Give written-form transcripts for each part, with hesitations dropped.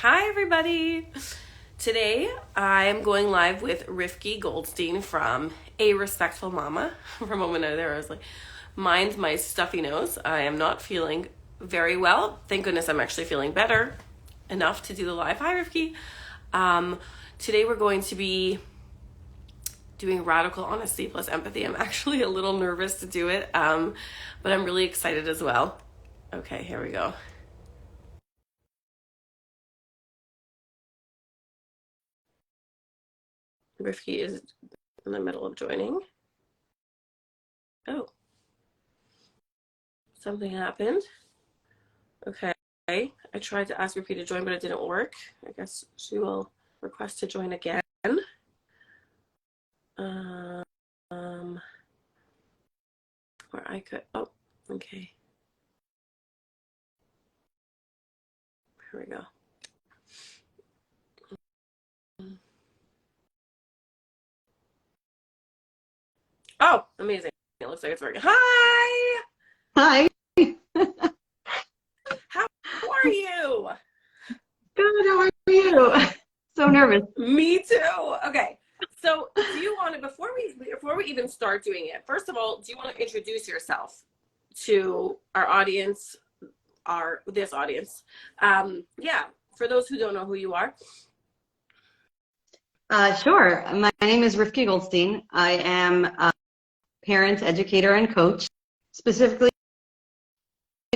Hi, everybody. Today I am going live with Rivkie Goldstein from A Respectful Mama. For a moment there, I was like, mind my stuffy nose. I am not feeling very well. Thank goodness I'm actually feeling better enough to do the live. Hi, Rivkie. Today we're going to be doing radical honesty plus empathy. I'm actually a little nervous to do it, but I'm really excited as well. Okay, here we go. Rivkie is in the middle of joining. Oh, something happened. Okay, I tried to ask Rivkie to join, but it didn't work. I guess she will request to join again. Or I could, oh, okay. Here we go. Oh, amazing. It looks like it's working. Hi! Hi. How are you? Good, how are you? So nervous. Me too. Okay. So do you want to, before we even start doing it, first of all, do you want to introduce yourself to our audience, this audience? Yeah, for those who don't know who you are. Sure. My name is Rivkie Goldstein. I am a parent, educator, and coach, specifically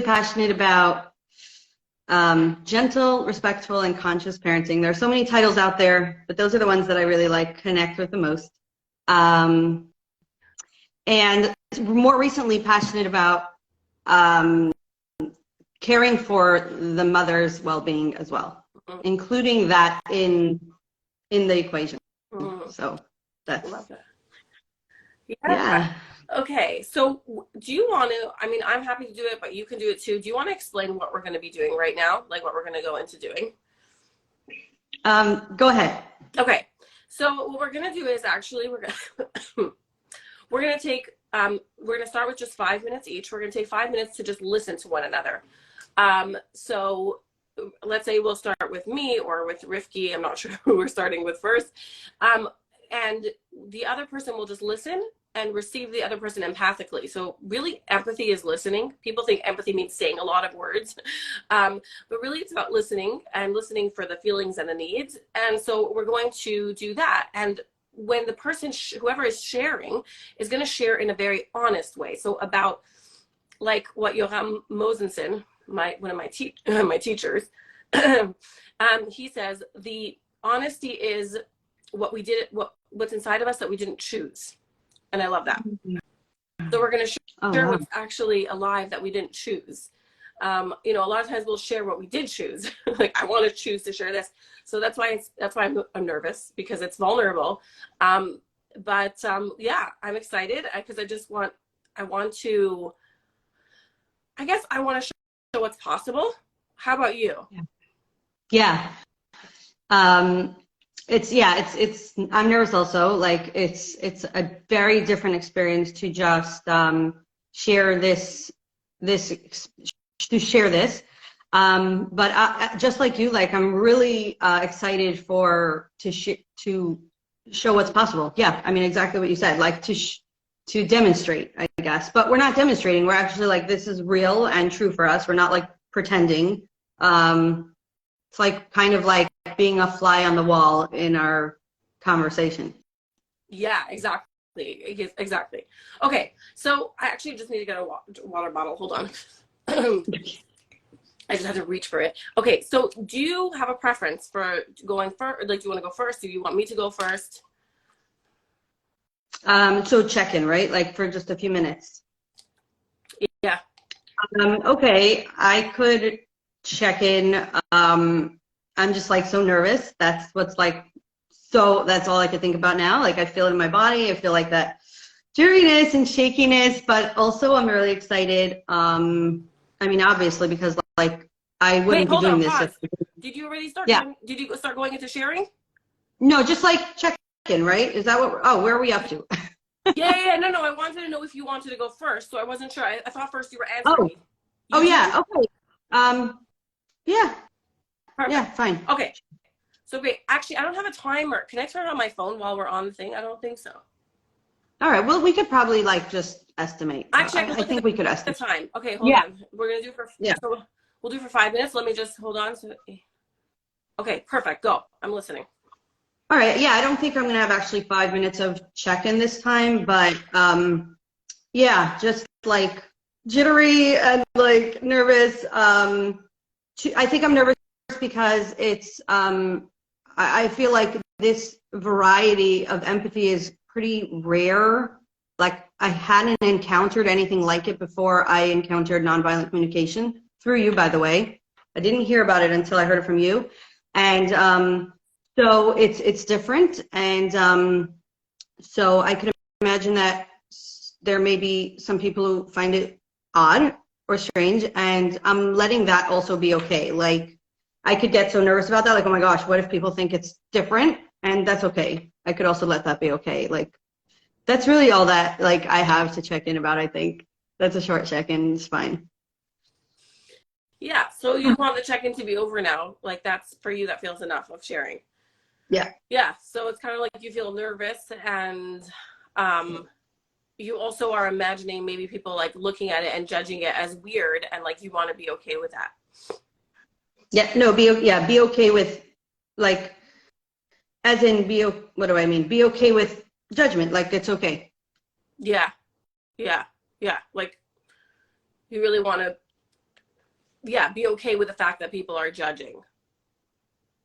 passionate about gentle, respectful, and conscious parenting. There are so many titles out there, but those are the ones that I really connect with the most. And more recently, passionate about caring for the mother's well-being as well, including that in the equation. So that's, love that. yeah. Okay, so do you want to, I mean, I'm happy to do it, but you can do it too. Do you want to explain what we're going to be doing right now? Like what we're going to go into doing? Go ahead. Okay, so what we're going to do is actually, we're going to take, we're going to start with just 5 minutes each. We're going to take 5 minutes to just listen to one another. So let's say we'll start with me or with Rivkie. I'm not sure who we're starting with first. And the other person will just listen and receive the other person empathically. So really empathy is listening. People think empathy means saying a lot of words, but really it's about listening and listening for the feelings and the needs. And so we're going to do that. And when the person, whoever is sharing, is going to share in a very honest way. So about like what Johan Mosensen, one of my teachers, he says, the honesty is what we did, what's inside of us that we didn't choose. And I love that. So we're going to share what's actually alive that we didn't choose. A lot of times we'll share what we did choose. Like I want to choose to share this. So that's why I'm nervous, because it's vulnerable. Yeah, I'm excited because I want to show what's possible. How about you? Yeah. I'm nervous also. Like it's a very different experience to just share this. But just like you, like I'm really excited to show what's possible. Yeah, I mean exactly what you said. Like to demonstrate, I guess. But we're not demonstrating. We're actually like, this is real and true for us. We're not like pretending. It's like kind of like being a fly on the wall in our conversation. Yeah, exactly. Exactly. Okay, so I actually just need to get a water bottle. Hold on. I just had to reach for it. Okay, so do you have a preference for going first? Like, do you want to go first? Do you want me to go first? So check-in, right? Like for just a few minutes. Yeah. Okay, I could check in. I'm just like so nervous. That's what's like, so that's all I could think about now. Like I feel it in my body. I feel like that jitteriness and shakiness, but also I'm really excited. I mean, obviously, because like I wouldn't be doing this. Did you already start? Yeah. Did you start going into sharing? No, just like check in, right? Is that what, where are we up to? Yeah. No. I wanted to know if you wanted to go first, so I wasn't sure. I thought first you were answering me. Yeah. Okay. Yeah. Yeah, Perfect. fine. Okay. So great. Actually, I don't have a timer. Can I turn on my phone while we're on the thing? I don't think so. All right. Well, we could probably like just estimate. Actually, I can I look at think we could the estimate. time. Okay, hold Yeah. on. We're gonna do for Yeah. so we'll do for 5 minutes. Let me just hold on. Okay, perfect. Go. I'm listening. All right. Yeah. I don't think I'm going to have actually 5 minutes of check-in this time, but yeah, just like jittery and like nervous. I think I'm nervous because it's, I feel like this variety of empathy is pretty rare. Like I hadn't encountered anything like it before I encountered nonviolent communication through you, by the way. I didn't hear about it until I heard it from you. And so it's different. And so I could imagine that there may be some people who find it odd or strange, and I'm letting that also be okay. Like I could get so nervous about that, like, oh my gosh, what if people think it's different? And that's okay. I could also let that be okay. Like that's really all that like I have to check in about, I think. That's a short check-in, it's fine. Yeah. So you want the check-in to be over now? Like that's for you. That feels enough of sharing. Yeah. Yeah. So it's kind of like you feel nervous, and you also are imagining maybe people like looking at it and judging it as weird, and like you want to be okay with that. Yeah, no, be okay with like as in what do I mean? Be okay with judgment, like it's okay. Yeah. Yeah. Yeah. Like you really want to, yeah, be okay with the fact that people are judging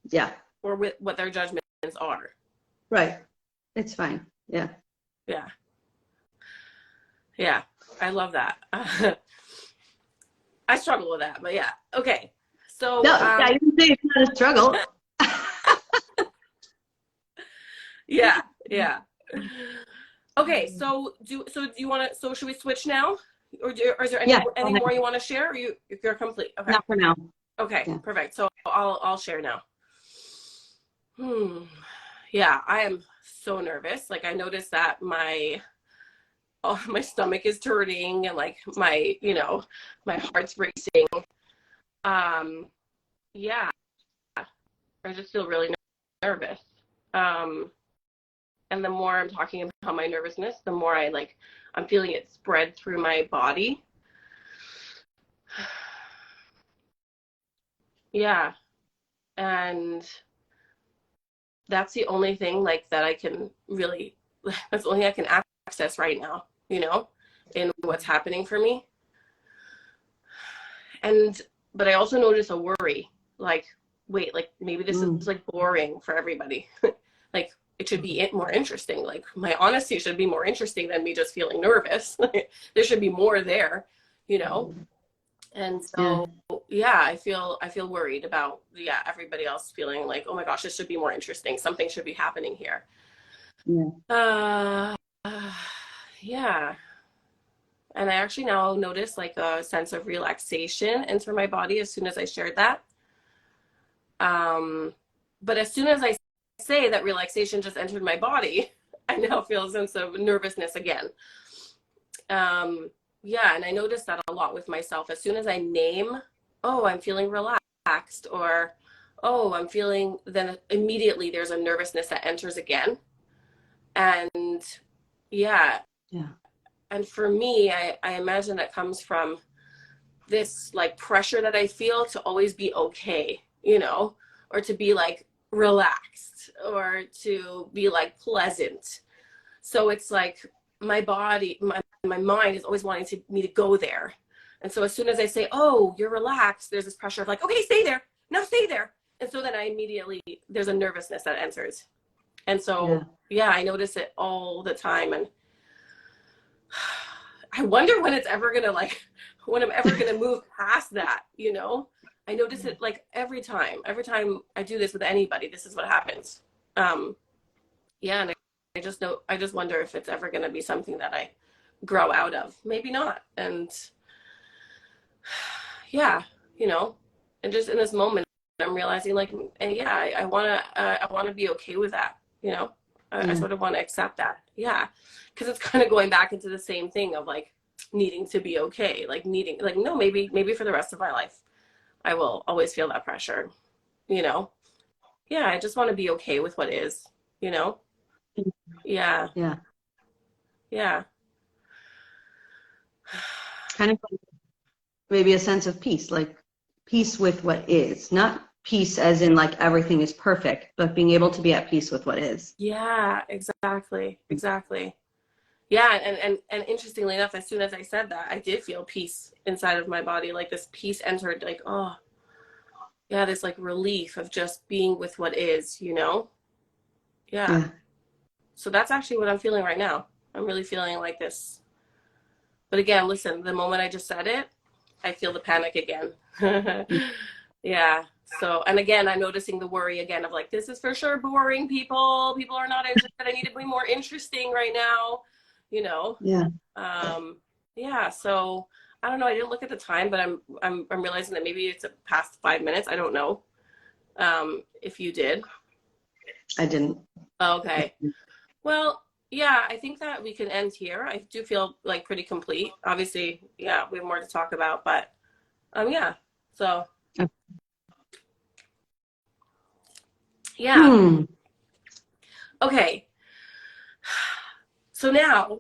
Yeah. or with what their judgments are. Right. It's fine. Yeah. Yeah. Yeah. I love that. I struggle with that, but yeah. Okay. So, No, I didn't say it's not a struggle. yeah. Yeah. Okay. So do you want to, so should we switch now? Or is there Yeah. anything more you want to share, or you're complete? Okay. Not for now. Okay. Yeah. Perfect. So I'll share now. Yeah, I am so nervous. Like I noticed that my stomach is turning, and like my heart's racing. Yeah, I just feel really nervous. And the more I'm talking about my nervousness, the more I'm feeling it spread through my body. Yeah. And that's the only thing like that I can really, that's the only thing I can access right now, in what's happening for me. But I also notice a worry, like, wait, like maybe this is like boring for everybody. Like it should be more interesting. Like my honesty should be more interesting than me just feeling nervous. There should be more there, And so, yeah, I feel worried about, everybody else feeling like, oh my gosh, this should be more interesting. Something should be happening here. Yeah. Yeah. And I actually now notice like a sense of relaxation enter my body as soon as I shared that. But as soon as I say that relaxation just entered my body, I now feel a sense of nervousness again. Yeah, and I notice that a lot with myself. As soon as I name, oh, I'm feeling relaxed, or, oh, I'm feeling, then immediately there's a nervousness that enters again. And yeah. And for me, I imagine that comes from this like pressure that I feel to always be okay, or to be like relaxed, or to be like pleasant. So it's like my body, my mind is always wanting me to go there. And so as soon as I say, oh, you're relaxed, there's this pressure of like, okay, stay there. Now stay there. And so then there's a nervousness that enters. And so, I notice it all the time. And I wonder when when I'm ever going to move past that, I notice it like every time I do this with anybody, this is what happens. And I just wonder if it's ever going to be something that I grow out of. Maybe not. And and just in this moment, I'm realizing like, I want to be okay with that. I sort of want to accept that. Yeah. Cause it's kind of going back into the same thing of like needing to be okay. Like no, maybe for the rest of my life, I will always feel that pressure. you know? Yeah, I just want to be okay with what is, you know? Yeah, Yeah. yeah. Kind of like maybe a sense of peace, like peace with what is, not peace as in like everything is perfect, but being able to be at peace with what is. Yeah, exactly. Exactly. Yeah, and interestingly enough, as soon as I said that, I did feel peace inside of my body. Like this peace entered, like, oh, yeah, this like relief of just being with what is, you know? Yeah. Yeah. So that's actually what I'm feeling right now. I'm really feeling like this. But again, listen, the moment I just said it, I feel the panic again. Yeah. So, and again, I'm noticing the worry again of like, this is for sure boring people. People are not interested. I need to be more interesting right now, you know? Yeah. Um, yeah. So I don't know. I didn't look at the time, but I'm realizing that maybe it's past 5 minutes. I don't know. If you did. I didn't. Okay. Well, yeah, I think that we can end here. I do feel like pretty complete. Obviously, yeah, we have more to talk about, but yeah. So, yeah. Hmm. Okay. So now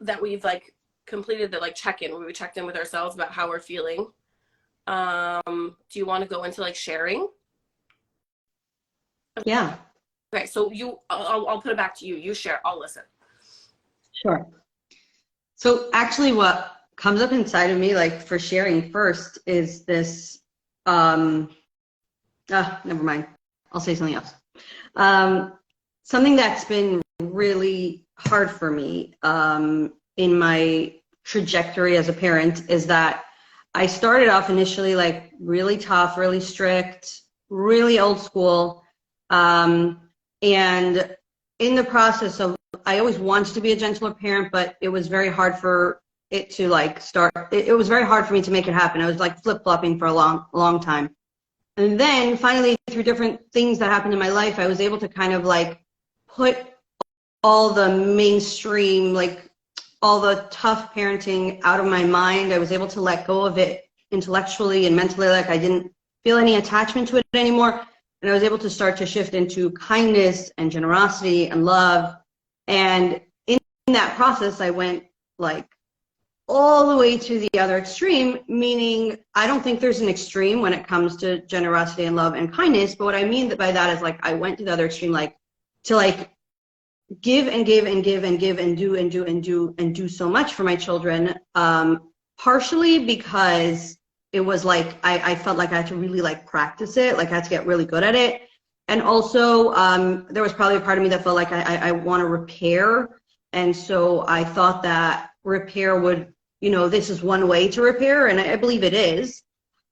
that we've like completed the like check-in, where we checked in with ourselves about how we're feeling, do you want to go into like sharing? Yeah. Okay, so I'll put it back to you. You share. I'll listen. Sure. So actually what comes up inside of me, like for sharing first, is this, never mind. I'll say something else. Um, Something that's been really hard for me in my trajectory as a parent is that I started off initially like really tough, really strict, really old school. And in the process of, I always wanted to be a gentler parent, but it was very hard for it to like start. It was very hard for me to make it happen. I was like flip-flopping for a long time. And then finally, through different things that happened in my life, I was able to kind of like put all the mainstream, like all the tough parenting out of my mind. I was able to let go of it intellectually and mentally, like I didn't feel any attachment to it anymore. And I was able to start to shift into kindness and generosity and love. And in that process, I went like all the way to the other extreme, meaning I don't think there's an extreme when it comes to generosity and love and kindness. But what I mean by that is like I went to the other extreme, like to like give and give and give and give and do and do and do and do so much for my children, partially because it was like I felt like I had to really like practice it, like I had to get really good at it. And also there was probably a part of me that felt like I want to repair. And so I thought that repair would, you know, this is one way to repair, and I believe it is.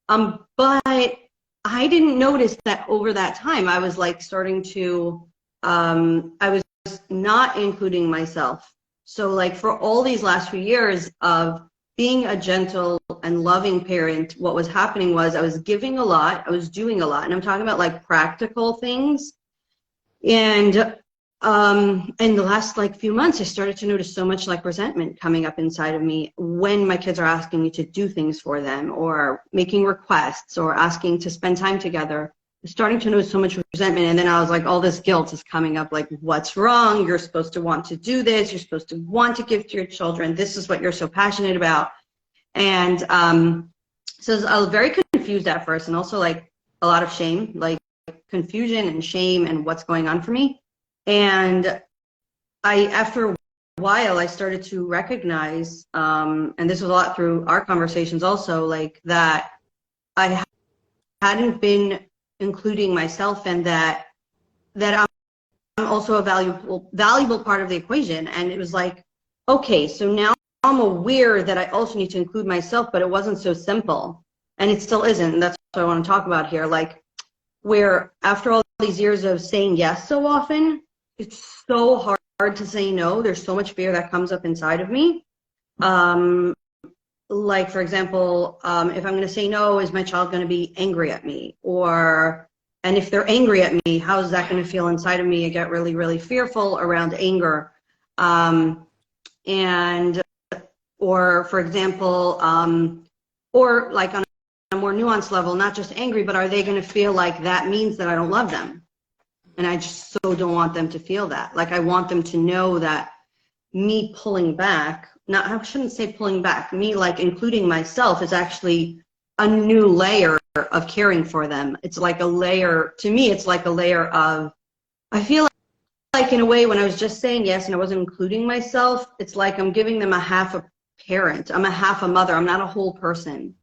But I didn't notice that over that time I was like starting to, I was not including myself. So like for all these last few years of being a gentle and loving parent, what was happening was I was giving a lot, I was doing a lot, and I'm talking about like practical things. And in the last like few months, I started to notice so much like resentment coming up inside of me when my kids are asking me to do things for them or making requests or asking to spend time together. Starting to notice so much resentment, and then I was like, all this guilt is coming up, like, what's wrong? You're supposed to want to do this. You're supposed to want to give to your children. This is what you're so passionate about. And so I was very confused at first, and also like a lot of shame, like confusion and shame and what's going on for me. And after a while, I started to recognize, and this was a lot through our conversations also, like that I hadn't been including myself, and that I'm also a valuable part of the equation. And it was like, okay, so now I'm aware that I also need to include myself, but it wasn't so simple, and it still isn't. And that's what I want to talk about here. Like, where after all these years of saying yes so often, it's so hard to say no. There's so much fear that comes up inside of me. Like, for example, if I'm going to say no, is my child going to be angry at me? And if they're angry at me, how is that going to feel inside of me? I get really, really fearful around anger. And, or for example, or like on a more nuanced level, not just angry, but are they going to feel like that means that I don't love them? And I just so don't want them to feel that. Like, I want them to know that me pulling back, not, I shouldn't say pulling back, me like including myself is actually a new layer of caring for them. It's like a layer, to me, it's like a layer of, I feel like in a way when I was just saying yes and I wasn't including myself, it's like I'm giving them a half a parent. I'm a half a mother. I'm not a whole person.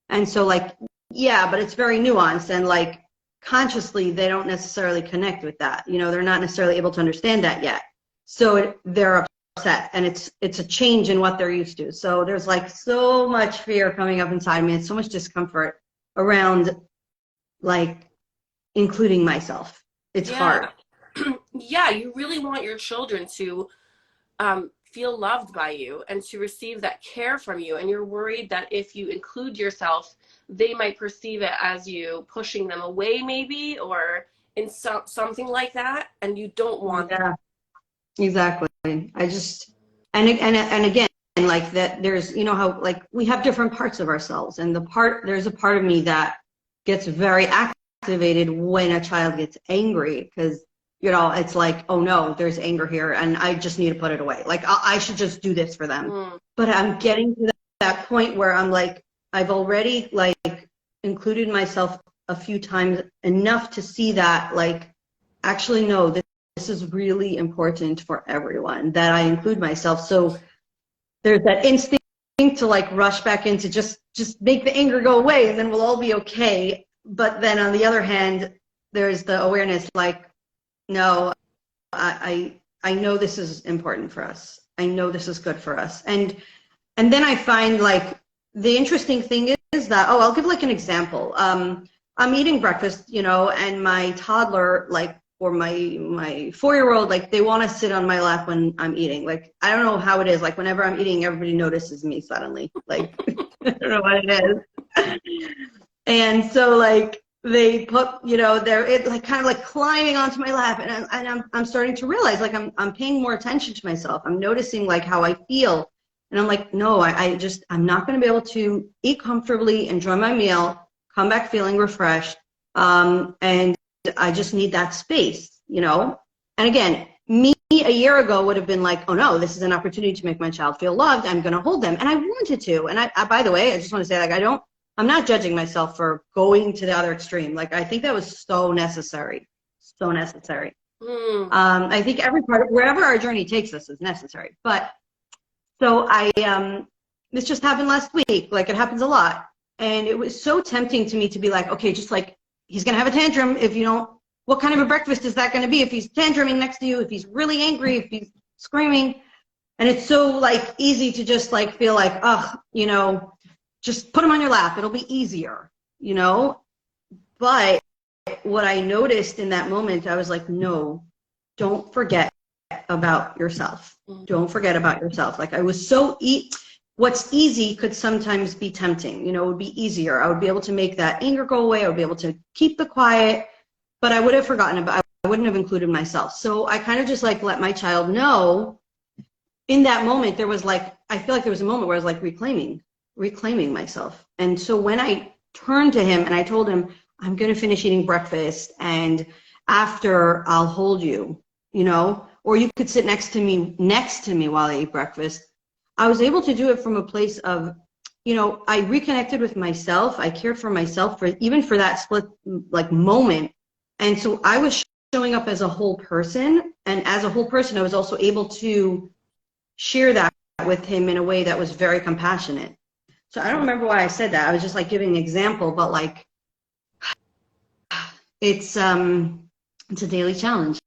And so like, yeah, but it's very nuanced, and like consciously they don't necessarily connect with that. You know, they're not necessarily able to understand that yet. So they're upset, and it's a change in what they're used to. So there's like so much fear coming up inside me, and so much discomfort around like including myself. It's hard. Yeah, you really want your children to feel loved by you and to receive that care from you. And you're worried that if you include yourself, they might perceive it as you pushing them away, maybe, or in something like that. And you don't want that. Exactly. I just, and again, like that, there's, you know how like we have different parts of ourselves, and there's a part of me that gets very activated when a child gets angry, because you know, it's like, oh no, there's anger here and I just need to put it away. Like I should just do this for them. But I'm getting to that point where I'm like, I've already like included myself a few times enough to see that like, actually, no, this is really important for everyone that I include myself. So there's that instinct to like rush back into just make the anger go away and then we'll all be okay. But then on the other hand, there's the awareness like, no, I know this is important for us. I know this is good for us. And then I find like the interesting thing is that, oh, I'll give like an example. I'm eating breakfast, you know, and my toddler, like, or my 4-year-old, like they want to sit on my lap when I'm eating. Like, I don't know how it is. Like whenever I'm eating, everybody notices me suddenly. Like, I don't know what it is. And so like, they put, you know, they're like kind of like climbing onto my lap, and I'm starting to realize like I'm paying more attention to myself. I'm noticing like how I feel, and I'm like, no, I'm not going to be able to eat comfortably, enjoy my meal, come back feeling refreshed, and I just need that space, you know. And again, me a year ago would have been like, oh no, this is an opportunity to make my child feel loved. I'm going to hold them, and I wanted to. And I by the way, I just want to say like I'm not judging myself for going to the other extreme. Like, I think that was so necessary. So necessary. I think every part, wherever our journey takes us is necessary. But, so this just happened last week. Like, it happens a lot. And it was so tempting to me to be like, okay, just like, he's going to have a tantrum if you don't, what kind of a breakfast is that going to be if he's tantruming next to you, if he's really angry, if he's screaming. And it's so, like, easy to just, like, feel like, ugh, you know, just put them on your lap. It'll be easier, you know? But what I noticed in that moment, I was like, no, don't forget about yourself. Don't forget about yourself. Like I was so, what's easy could sometimes be tempting, you know, it would be easier. I would be able to make that anger go away. I would be able to keep the quiet, but I would have forgotten about, I wouldn't have included myself. So I kind of just like let my child know in that moment, there was like, I feel like there was a moment where I was like reclaiming myself. And so when I turned to him and I told him, I'm going to finish eating breakfast and after I'll hold you, you know, or you could sit next to me while I eat breakfast. I was able to do it from a place of, you know, I reconnected with myself. I cared for myself even for that split like moment. And so I was showing up as a whole person. And as a whole person, I was also able to share that with him in a way that was very compassionate. So I don't remember why I said that. I was just like giving an example, but like it's a daily challenge,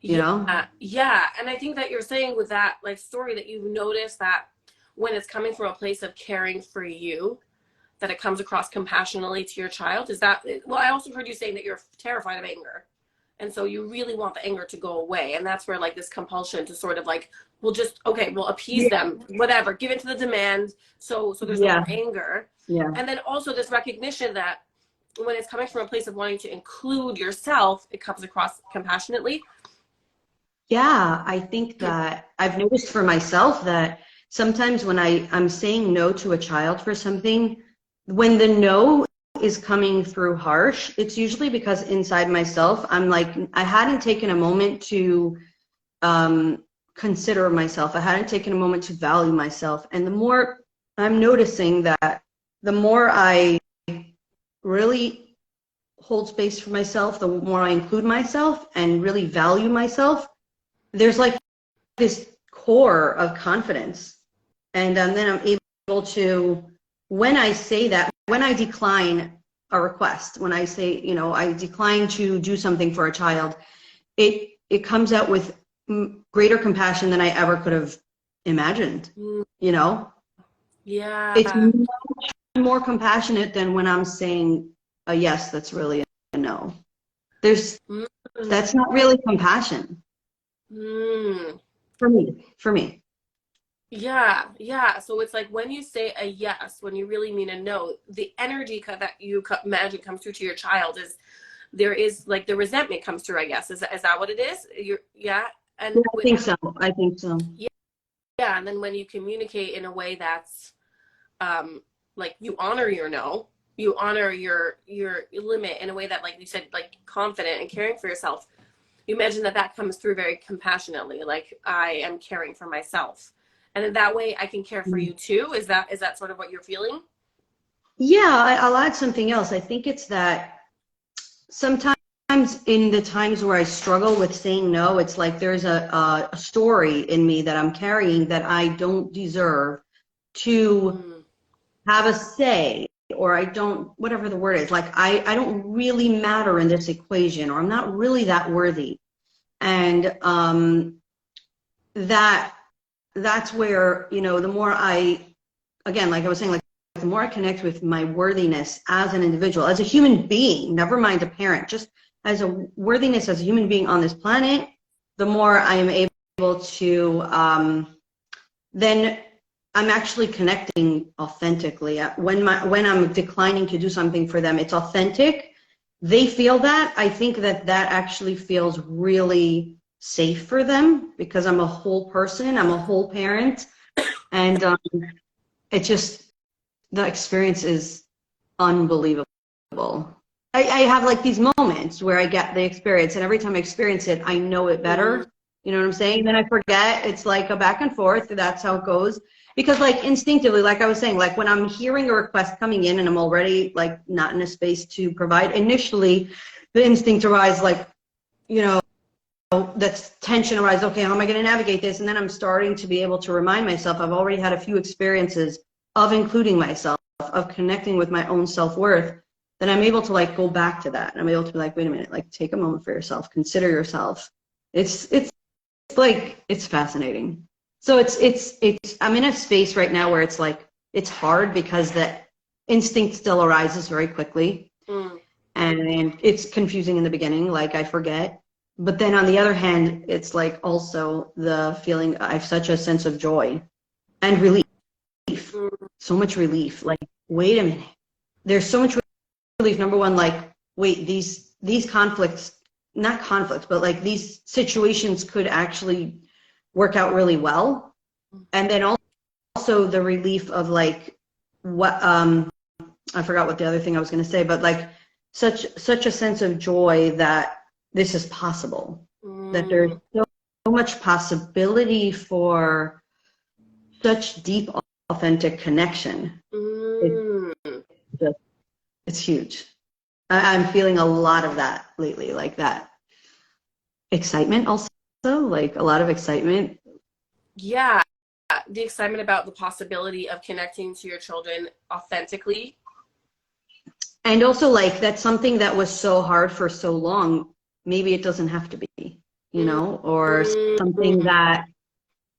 you know? Yeah. And I think that you're saying with that like story that you've noticed that when it's coming from a place of caring for you, that it comes across compassionately to your child. Is that, well, I also heard you saying that you're terrified of anger. And so you really want the anger to go away. And that's where like this compulsion to sort of like, we'll just, okay, we'll appease them, whatever, give in to the demand. So there's no more anger. Yeah. And then also this recognition that when it's coming from a place of wanting to include yourself, it comes across compassionately. Yeah, I think that I've noticed for myself that sometimes when I'm saying no to a child for something, when the no is coming through harsh, it's usually because inside myself, I'm like, I hadn't taken a moment to consider myself. I hadn't taken a moment to value myself. And the more I'm noticing that, the more I really hold space for myself, the more I include myself and really value myself, there's like this core of confidence. And then I'm able to, when I say that, when I decline a request, when I say, you know, I decline to do something for a child, it comes out with greater compassion than I ever could have imagined, you know? Yeah. It's more compassionate than when I'm saying a yes that's really a no. That's not really compassion for me. Yeah, yeah. So it's like when you say a yes, when you really mean a no, the energy that you imagine comes through to your child is there is like the resentment comes through, I guess. Is that what it is? Yeah. And Yeah, I think so. I think so. yeah, and then when you communicate in a way that's like you honor your no, you honor your limit in a way that, like you said, like confident and caring for yourself. You imagine that comes through very compassionately, like I am caring for myself. And in that way I can care for you too. Is that sort of what you're feeling? Yeah, I'll add something else. I think it's that sometimes in the times where I struggle with saying no, it's like there's a story in me that I'm carrying that I don't deserve to have a say, or I don't, whatever the word is, like I don't really matter in this equation, or I'm not really that worthy. And that's where, you know, the more again, like I was saying, like the more I connect with my worthiness as an individual, as a human being, never mind a parent, just as a worthiness as a human being on this planet, the more I am able to then I'm actually connecting authentically. When I'm declining to do something for them, it's authentic. They feel that. I think that actually feels really safe for them because I'm a whole person. I'm a whole parent, and it just, the experience is unbelievable. I have like these moments where I get the experience, and every time I experience it, I know it better. You know what I'm saying? And then I forget. It's like a back and forth. That's how it goes. Because like instinctively, like I was saying, like when I'm hearing a request coming in and I'm already like not in a space to provide, initially the instinct arises like, you know, that's tension arises. Okay, how am I going to navigate this? And then I'm starting to be able to remind myself, I've already had a few experiences of including myself, of connecting with my own self-worth, then I'm able to like go back to that. And I'm able to be like, wait a minute, like take a moment for yourself, consider yourself. It's like, it's fascinating. So I'm in a space right now where it's like, it's hard because that instinct still arises very quickly. And it's confusing in the beginning, like I forget. But then on the other hand, it's like also the feeling, I have such a sense of joy and relief, so much relief. Like, wait a minute, there's so much relief. Number one, like, wait, these conflicts, not conflicts, but like these situations could actually work out really well. And then also the relief of like, what, I forgot what the other thing I was going to say, but like such a sense of joy that this is possible, that there's so much possibility for such deep, authentic connection. It's huge. I'm feeling a lot of that lately, like that excitement also, like a lot of excitement. Yeah, the excitement about the possibility of connecting to your children authentically. And also like that's something that was so hard for so long, maybe it doesn't have to be, you know, or something that,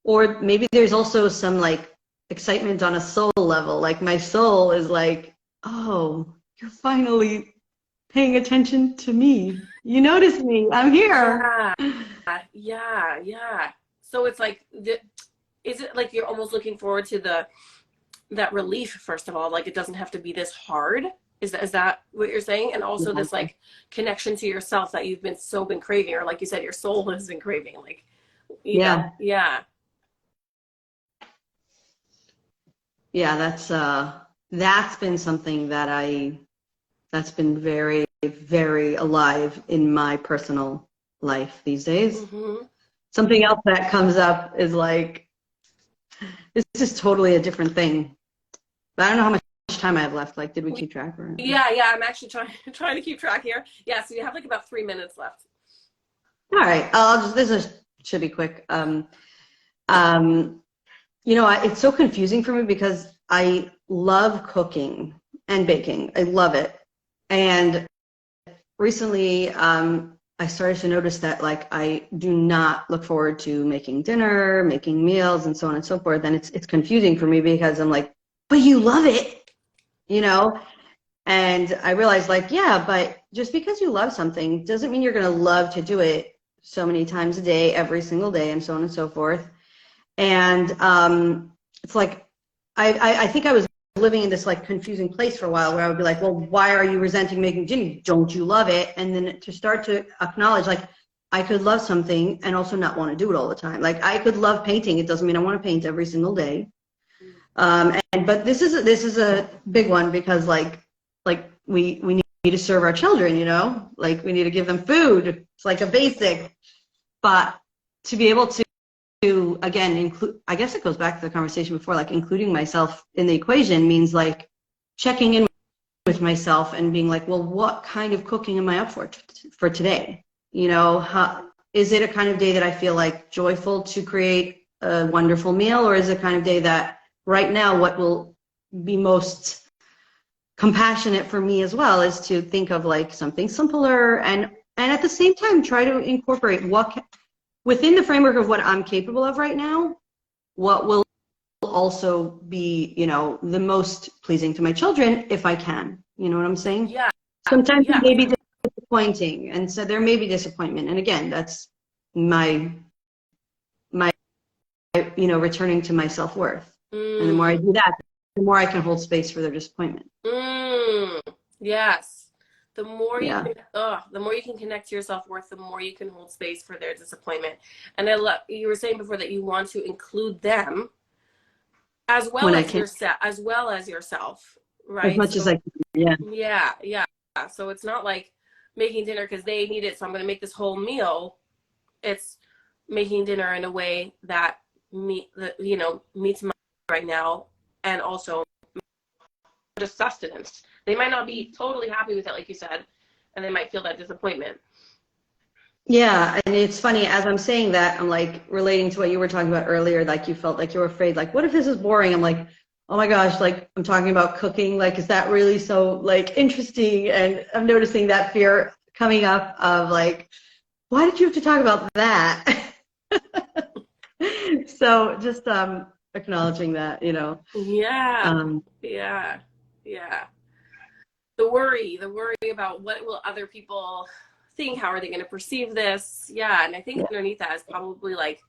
or maybe there's also some like excitement on a soul level. Like my soul is like, oh, you're finally paying attention to me. You notice me. I'm here. Yeah. So it's like, is it like you're almost looking forward to that relief, first of all, like it doesn't have to be this hard? Is that what you're saying? And also this like connection to yourself that you've been craving, or like you said, your soul has been craving, like, you know, yeah. Yeah, that's that's been something that's been very, very alive in my personal life these days. Mm-hmm. Something else that comes up is like, this is totally a different thing. But I don't know how much time I have left. Like, did we keep track? Or... Yeah, I'm actually trying to keep track here. Yeah, so you have like about 3 minutes left. All right, should be quick. It's so confusing for me because I love cooking and baking. I love it. And recently, I started to notice that like I do not look forward to making dinner, making meals, and so on and so forth. And it's confusing for me because I'm like, but you love it, you know? And I realized like, yeah, but just because you love something doesn't mean you're going to love to do it so many times a day, every single day, and so on and so forth. And it's like, I think I was living in this like confusing place for a while where I would be like, well, why are you resenting making dinner? Don't you love it? And then to start to acknowledge like, I could love something and also not want to do it all the time. Like I could love painting. It doesn't mean I want to paint every single day. But this is a big one because like we need to serve our children, you know, like we need to give them food. It's like a basic, but to be able to again include, I guess it goes back to the conversation before, like including myself in the equation means like checking in with myself and being like, well, what kind of cooking am I up for today? You know, is it a kind of day that I feel like joyful to create a wonderful meal, or is it kind of day that right now what will be most compassionate for me as well is to think of like something simpler and at the same time try to incorporate what within the framework of what I'm capable of right now, what will also be, you know, the most pleasing to my children if I can. You know what I'm saying? Yeah. Sometimes Yeah. it may be disappointing, and so there may be disappointment. And again, that's my returning to my self-worth. And the more I do that, the more I can hold space for their disappointment. Yes. The more Yeah. the more you can connect to your self-worth, the more you can hold space for their disappointment. And I love, you were saying before that you want to include them as well When I as can, yourself, as right? much as So I can. yeah. So it's not like making dinner because they need it, so I'm going to make this whole meal. It's making dinner in a way that meets my right now, and also just sustenance. They might not be totally happy with it, like you said, and they might feel that disappointment. Yeah, and it's funny, as I'm saying that, I'm like relating to what you were talking about earlier, like you felt like you were afraid, like, what if this is boring? I'm like, oh my gosh, like I'm talking about cooking, like, is that really so like interesting? And I'm noticing that fear coming up of like, why did you have to talk about that? So just acknowledging that, you know. Yeah, Um, yeah, yeah. The worry about what will other people think, how are they going to perceive this? Yeah, and I think underneath that is probably like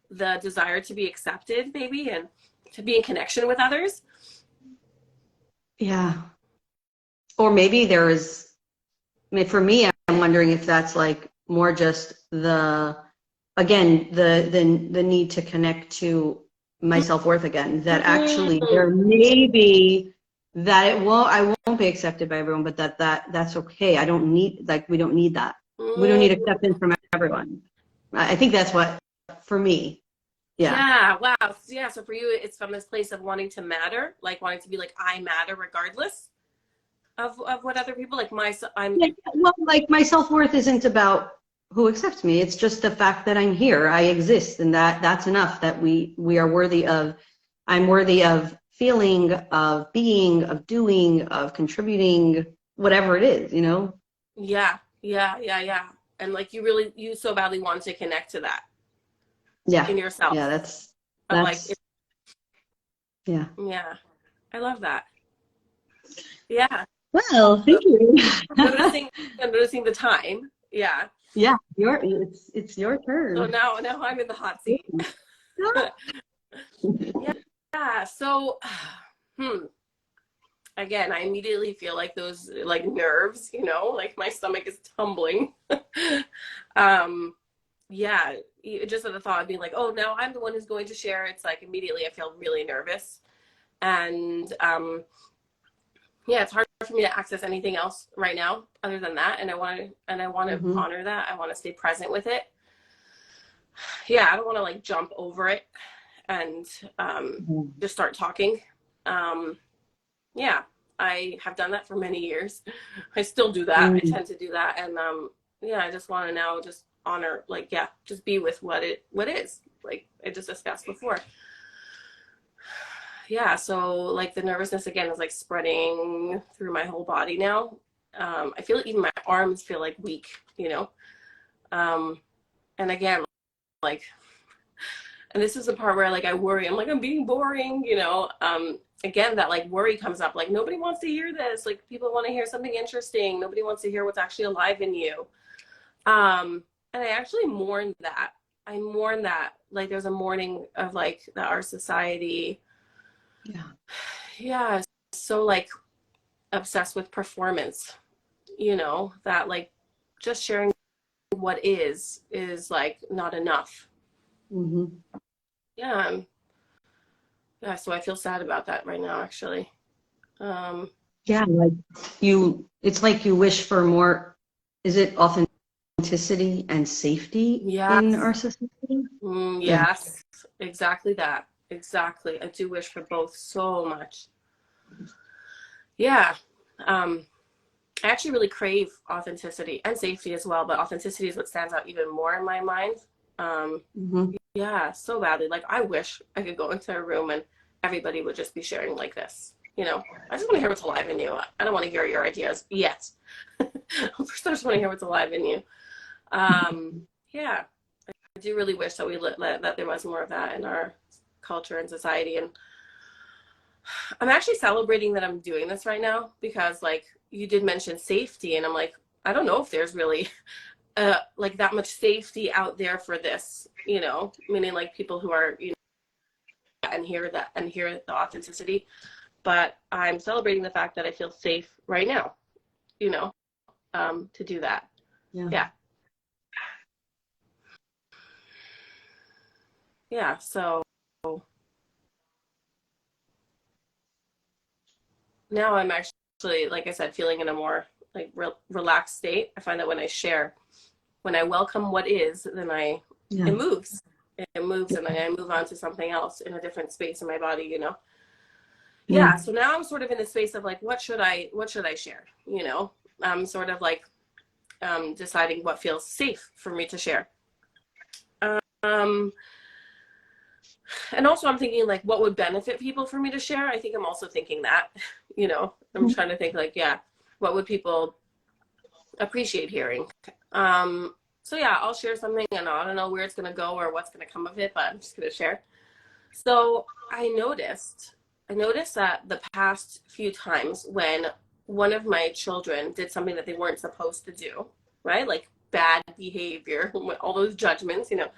the desire to be accepted, maybe, and to be in connection with others. yeah. Or maybe for me, I'm wondering if that's like more just again, the need to connect to my self-worth again, that actually there may be that I won't be accepted by everyone, but that's okay. I don't need, like, we don't need that. We don't need acceptance from everyone. I think that's what, for me. Yeah. Yeah, wow. Yeah, so for you, it's from this place of wanting to matter, like wanting to be like, I matter regardless of what other people, like Yeah, well, like my self-worth isn't about who accepts me. It's just the fact that I'm here, I exist, and that's enough, that we are worthy of, I'm worthy of feeling, of being, of doing, of contributing, whatever it is, you know? yeah. And like you so badly want to connect to that Yeah. in yourself. Yeah, Of like, yeah. yeah, I love that. Yeah. Well, thank you. I'm noticing the time. Yeah. Yeah, it's your So turn. now I'm in the hot seat. Yeah. So, again, I immediately feel like those like nerves, like my stomach is tumbling. Yeah, just at the thought of being like, oh, now I'm the one who's going to share. It's like immediately I feel really nervous. And yeah, it's hard for me to access anything else right now other than that. And I want to honor that. I want to stay present with it. Yeah, I don't want to like jump over it and just start talking. Yeah, I have done that for many years. I still do that. I tend to do that. And yeah, I just want to now just honor, like, yeah, just be with what is, like I just discussed before. Yeah, so like the nervousness again is like spreading through my whole body now. I feel like even my arms feel like weak, you know. And again, like, and this is the part where like I worry. I'm like, I'm being boring, you know. Again, that like worry comes up. Like nobody wants to hear this. Like people want to hear something interesting. Nobody wants to hear what's actually alive in you. And I actually mourn that. I mourn that. Like there's a mourning of like that our society. Yeah, so like obsessed with performance, you know, that like just sharing what is like not enough. Yeah. Yeah, so I feel sad about that right now, actually. Yeah, like it's like you wish for more, is it authenticity and safety in our society? Yes, exactly that. Exactly. I do wish for both so much. Yeah. I actually really crave authenticity and safety as well, but authenticity is what stands out even more in my mind. Yeah, so badly. Like I wish I could go into a room and everybody would just be sharing like this. You know, I just want to hear what's alive in you. I don't want to hear your ideas yet. First, I just want to hear what's alive in you. Yeah, I do really wish that that there was more of that in our culture and society. And I'm actually celebrating that I'm doing this right now because, like, you did mention safety, and I'm like, I don't know if there's really like that much safety out there for this. You know, meaning like people who are, you know, and hear the authenticity. But I'm celebrating the fact that I feel safe right now, you know, to do that. Yeah. Yeah. So now I'm actually, like I said, feeling in a more like relaxed state. I find that when I welcome what is, then it moves. It moves and I move on to something else in a different space in my body, you know? Yeah. So now I'm sort of in the space of like, what should I share? You know, I'm sort of like deciding what feels safe for me to share. And also I'm thinking like, what would benefit people for me to share? I think I'm also thinking that, you know, I'm trying to think like, yeah, what would people appreciate hearing? So yeah, I'll share something and I don't know where it's going to go or what's going to come of it, but I'm just going to share. So I noticed that the past few times when one of my children did something that they weren't supposed to do, right? Like bad behavior, all those judgments, you know,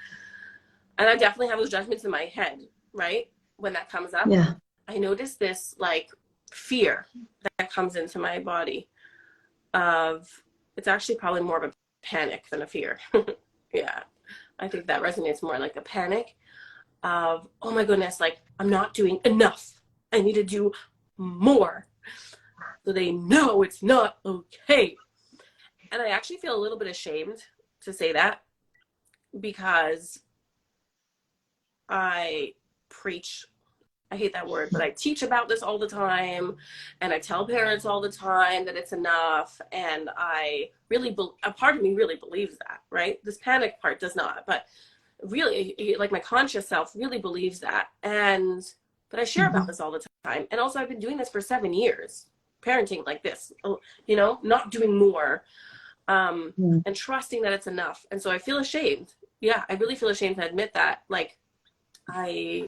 and I definitely have those judgments in my head, right? When that comes up, I notice this like fear that comes into my body of, it's actually probably more of a panic than a fear. Yeah, I think that resonates more like a panic of, oh my goodness, like I'm not doing enough. I need to do more. So they know it's not okay. And I actually feel a little bit ashamed to say that because I preach, I hate that word, but I teach about this all the time and I tell parents all the time that it's enough. And I really, a part of me really believes that, right? This panic part does not, but really like my conscious self really believes that. But I share about this all the time. And also I've been doing this for 7 years, parenting like this, you know, not doing more, and trusting that it's enough. And so I feel ashamed. Yeah, I really feel ashamed to admit that. Like I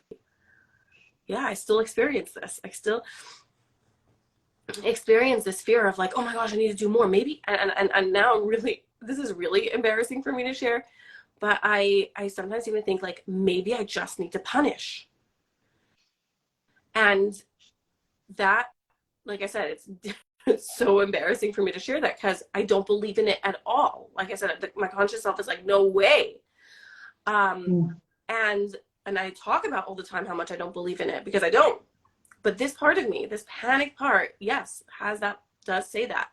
still experience this. I still experience this fear of like, oh my gosh, I need to do more. Maybe, and now really, this is really embarrassing for me to share. But I sometimes even think like, maybe I just need to punish. And that, like I said, it's so embarrassing for me to share that because I don't believe in it at all. Like I said, my conscious self is like, no way. And I talk about all the time how much I don't believe in it because I don't. But this part of me, this panic part, yes, does say that.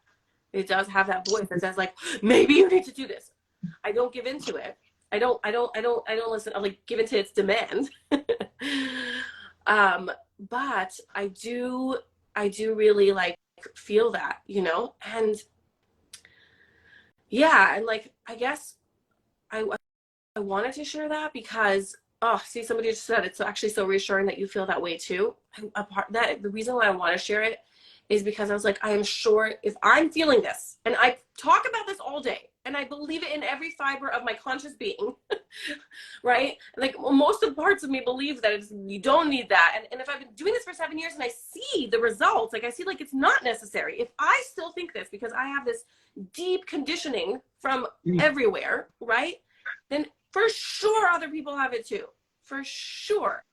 It does have that voice that says like, maybe you need to do this. I don't give into it. I don't listen. I like give into its demand. But I do really like feel that, you know, and yeah, and like, I guess I wanted to share that because, oh, see, somebody just said it's actually so reassuring that you feel that way too. The reason why I want to share it is because I was like, I am sure if I'm feeling this, and I talk about this all day, and I believe it in every fiber of my conscious being, right? Like most of the parts of me believe that you don't need that. And if I've been doing this for 7 years and I see the results, like I see like it's not necessary. If I still think this because I have this deep conditioning from everywhere, right? Then for sure other people have it too. For sure.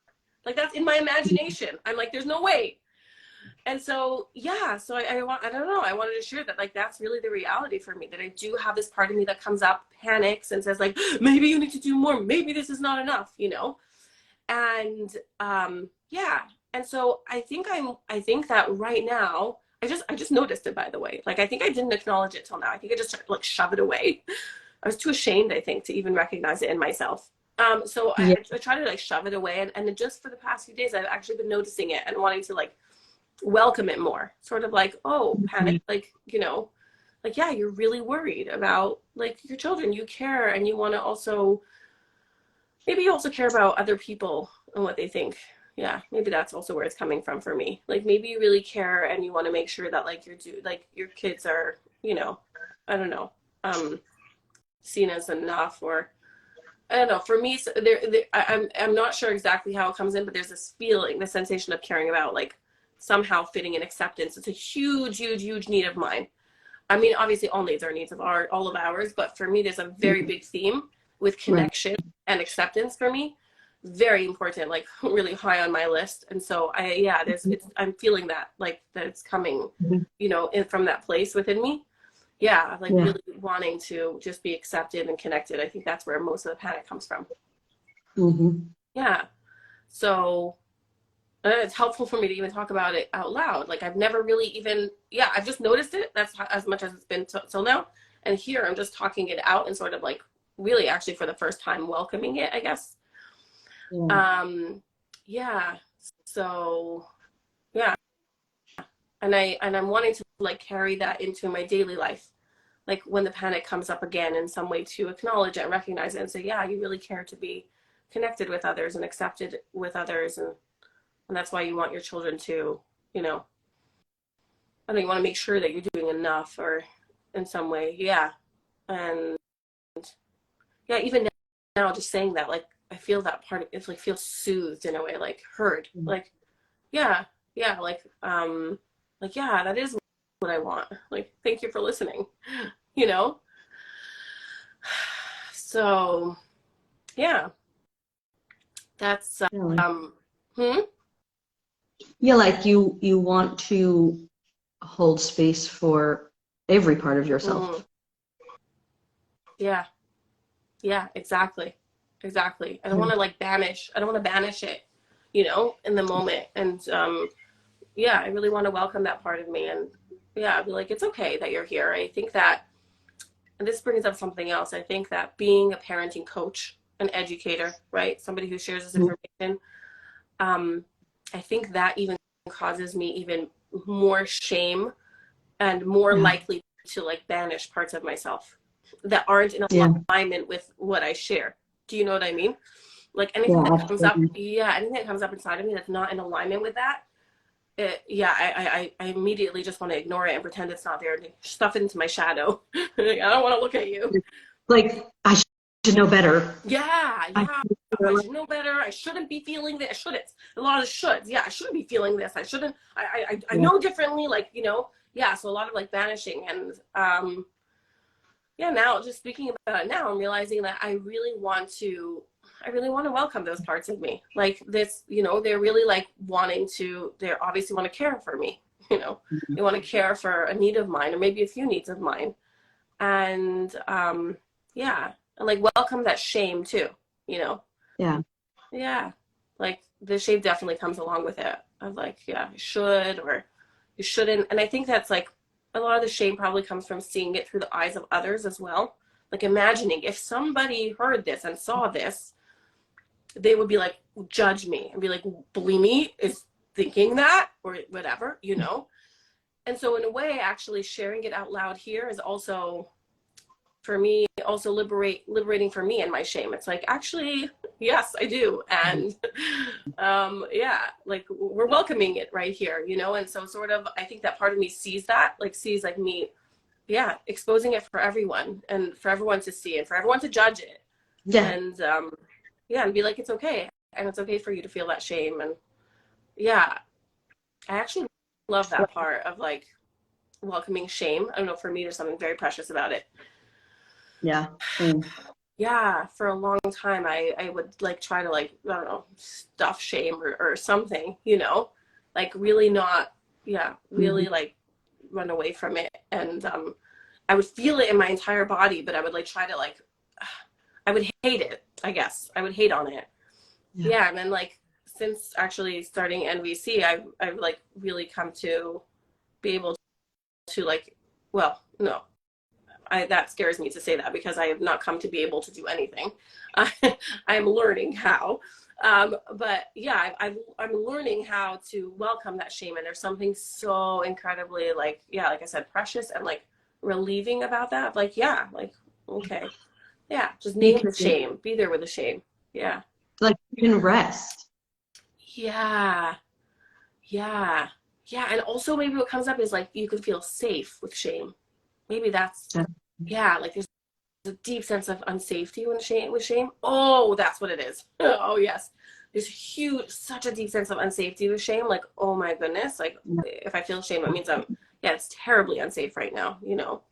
Like that's in my imagination. I'm like, there's no way. And so, yeah, so I don't know. I wanted to share that, like, that's really the reality for me, that I do have this part of me that comes up, panics and says like, maybe you need to do more. Maybe this is not enough, you know? And, yeah. And so I think that right now, I just noticed it, by the way. Like, I think I didn't acknowledge it till now. I think I just started to like shove it away. I was too ashamed, I think, to even recognize it in myself. So I try to like shove it away. And just for the past few days, I've actually been noticing it and wanting to like welcome it more, sort of like, oh, panic, like, you know, like, yeah, you're really worried about like your children, you care, and you want to also, maybe you also care about other people and what they think. Yeah, maybe that's also where it's coming from for me. Like maybe you really care and you want to make sure that like your kids are, you know, I don't know, seen as enough, or I don't know. For me, so I'm not sure exactly how it comes in, but there's this feeling, the sensation of caring about like somehow fitting in acceptance. It's a huge, huge, huge need of mine. I mean, obviously all needs are needs of all of ours, but for me, there's a very big theme with connection and acceptance for me. Very important, like really high on my list. And so I'm feeling that, like that it's coming, you know, from that place within me. Yeah, like really wanting to just be accepted and connected. I think that's where most of the panic comes from. Yeah. So it's helpful for me to even talk about it out loud. Like I've never really even, I've just noticed it. That's as much as it's been till now. And here I'm just talking it out and sort of like really actually for the first time welcoming it, I guess. So yeah. And I'm wanting to like carry that into my daily life. Like when the panic comes up again, in some way to acknowledge it and recognize it and say, yeah, you really care to be connected with others and accepted with others. And that's why you want your children to, you know, I don't know, you want to make sure that you're doing enough or in some way. Yeah. And yeah, even now just saying that, like, I feel that part, it's like, feels soothed in a way, like heard, like, yeah, like, yeah, that is what I want. Like, thank you for listening, you know? So, yeah, that's, Yeah, like you want to hold space for every part of yourself. Yeah, exactly. I don't want to like banish it, you know, in the moment. And I really want to welcome that part of me, and be like, it's okay that you're here. I think that, and this brings up something else, I think that being a parenting coach, an educator, right, somebody who shares this information, I think that even causes me even more shame and more likely to like banish parts of myself that aren't in alignment with what I share. Do you know what I mean? Like anything that comes up, anything that comes up inside of me that's not in alignment with that, I immediately just want to ignore it and pretend it's not there and stuff it into my shadow. I don't want to look at you. Like, I should know better. I should know better. I shouldn't be feeling this. I shouldn't. A lot of shoulds. Yeah, I shouldn't be feeling this. I shouldn't. I know differently. Like, you know, so a lot of like banishing. And now just speaking about it now, I'm realizing that I really want to welcome those parts of me. Like this, you know, they're really like they obviously want to care for me, you know, they want to care for a need of mine or maybe a few needs of mine. And and like welcome that shame too, you know? Yeah. Like the shame definitely comes along with it. Of like, yeah, you should or you shouldn't. And I think that's like a lot of the shame probably comes from seeing it through the eyes of others as well. Like imagining if somebody heard this and saw this, they would be like, judge me and be like, Blimie is thinking that or whatever, you know? And so in a way, actually sharing it out loud here is also, for me, also liberating for me and my shame. It's like, actually, yes, I do. And yeah, like we're welcoming it right here, you know? And so sort of, I think that part of me sees that, like sees like me, yeah, exposing it for everyone and for everyone to see and for everyone to judge it. Yeah. And yeah, and be like, it's okay. And it's okay for you to feel that shame. And yeah, I actually love that part of like welcoming shame. I don't know, for me, there's something very precious about it. Yeah. Yeah, for a long time, I would like try to like, I don't know, stuff shame or something, you know, like really not, yeah, really like run away from it. And I would feel it in my entire body, but I would like try to like, I would hate it, I guess. I would hate on it. Yeah, and then like since actually starting NVC, I've like really come to be able to like, well, no, that scares me to say that because I have not come to be able to do anything. I'm learning how. But yeah, I'm learning how to welcome that shame. And there's something so incredibly like, yeah, like I said, precious and like relieving about that. Like, yeah, like, okay. Yeah, just name the shame. Be there with the shame. Yeah. Like you can rest. Yeah. Yeah. Yeah. And also maybe what comes up is like you can feel safe with shame. Maybe that's, yeah, like there's a deep sense of unsafety with shame. Oh, that's what it is. Oh, yes. There's such a deep sense of unsafety with shame. Like, oh my goodness. Like if I feel shame, it means it's terribly unsafe right now, you know?